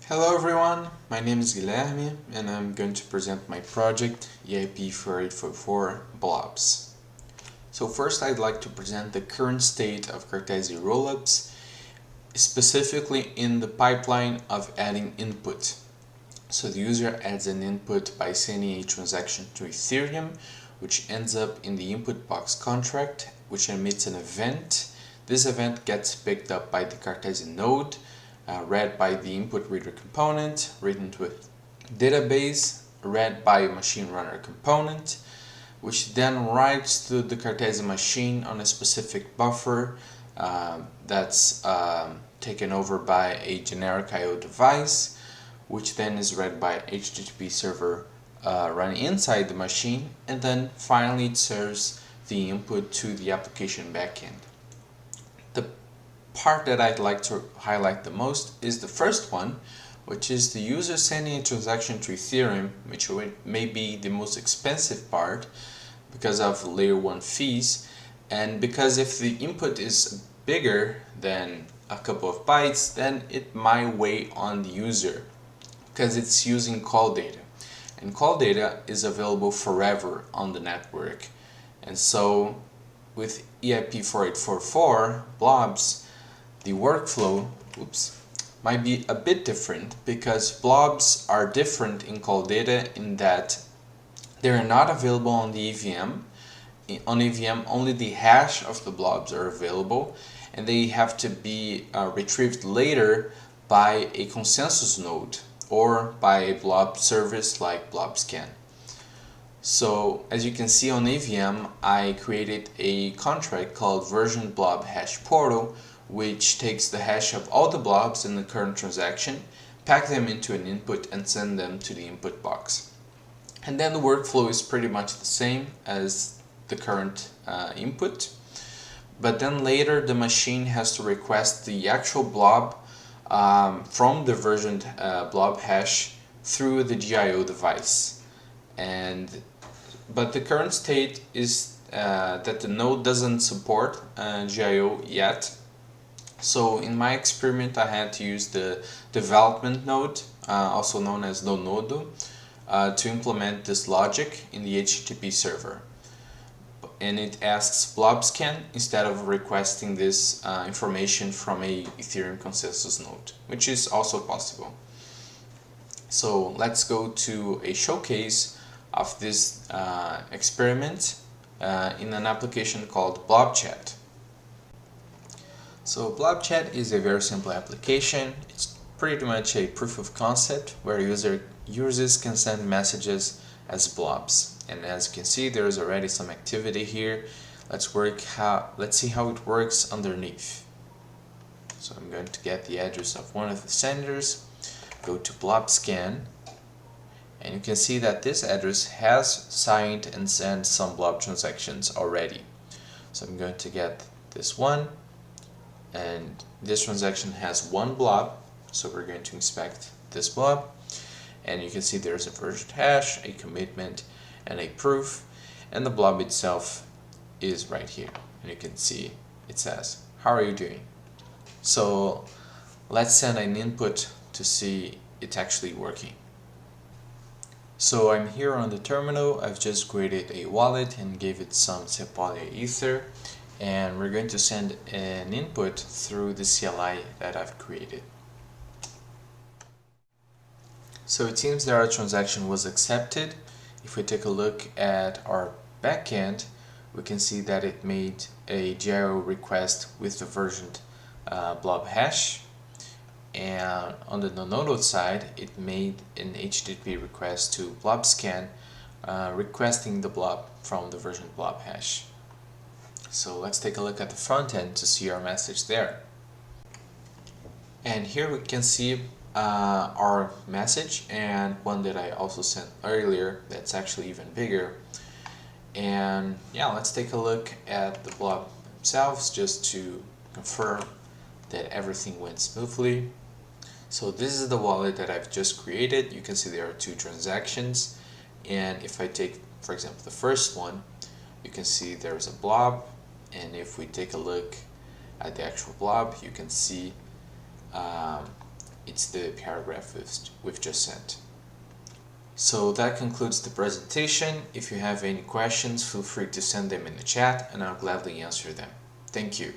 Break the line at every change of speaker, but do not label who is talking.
Hello everyone, my name is Guilherme and I'm going to present my project EIP-4844 Blobs. So first I'd like to present the current state of Cartesi Rollups, specifically in the pipeline of adding input. So the user adds an input by sending a transaction to Ethereum, which ends up in the input box contract, which emits an event. This event gets picked up by the Cartesi node, read by the input reader component, written to a database, read by a machine runner component, which then writes to the Cartesi machine on a specific buffer that's taken over by a generic I/O device, which then is read by an HTTP server running inside the machine, and then finally it serves the input to the application backend. The part that I'd like to highlight the most is the first one, which is the user sending a transaction to Ethereum, which may be the most expensive part because of layer 1 fees, and because if the input is bigger than a couple of bytes, then it might weigh on the user because it's using call data, and call data is available forever on the network. And so with EIP-4844 Blobs, the workflow might be a bit different, because blobs are different in call data in that they are not available on the EVM. On EVM, only the hash of the blobs are available, and they have to be retrieved later by a consensus node or by a blob service like Blobscan. So as you can see on EVM, I created a contract called version blob hash portal, which takes the hash of all the blobs in the current transaction, pack them into an input and send them to the input box. And then the workflow is pretty much the same as the current input, but then later the machine has to request the actual blob from the versioned blob hash through the GIO device. But the current state is that the node doesn't support GIO yet. So in my experiment I had to use the development node, also known as nonodo, to implement this logic in the HTTP server. And it asks Blobscan instead of requesting this information from a Ethereum consensus node, which is also possible. So let's go to a showcase of this experiment in an application called BlobChat. So BlobChat is a very simple application. It's pretty much a proof of concept where users can send messages as blobs. And as you can see, there is already some activity here. Let's see how it works underneath. So I'm going to get the address of one of the senders, go to Blobscan, and you can see that this address has signed and sent some blob transactions already. So I'm going to get this one, and this transaction has one blob, so we're going to inspect this blob, and you can see there's a version hash, a commitment, and a proof, and the blob itself is right here, and you can see it says, "How are you doing?" So let's send an input to see it actually working. So I'm here on the terminal. I've just created a wallet and gave it some Sepolia Ether, and we're going to send an input through the CLI that I've created. So it seems that our transaction was accepted. If we take a look at our backend, we can see that it made a GIO request with the versioned blob hash, and on the nonodo side it made an HTTP request to Blobscan requesting the blob from the versioned blob hash. So let's take a look at the front end to see our message there. And here we can see our message, and one that I also sent earlier that's actually even bigger. And yeah, let's take a look at the blob themselves just to confirm that everything went smoothly. So this is the wallet that I've just created. You can see there are two transactions, and if I take, for example, the first one, you can see there's a blob, and if we take a look at the actual blob, you can see it's the paragraph we've just sent. So that concludes the presentation. If you have any questions, feel free to send them in the chat and I'll gladly answer them. Thank you.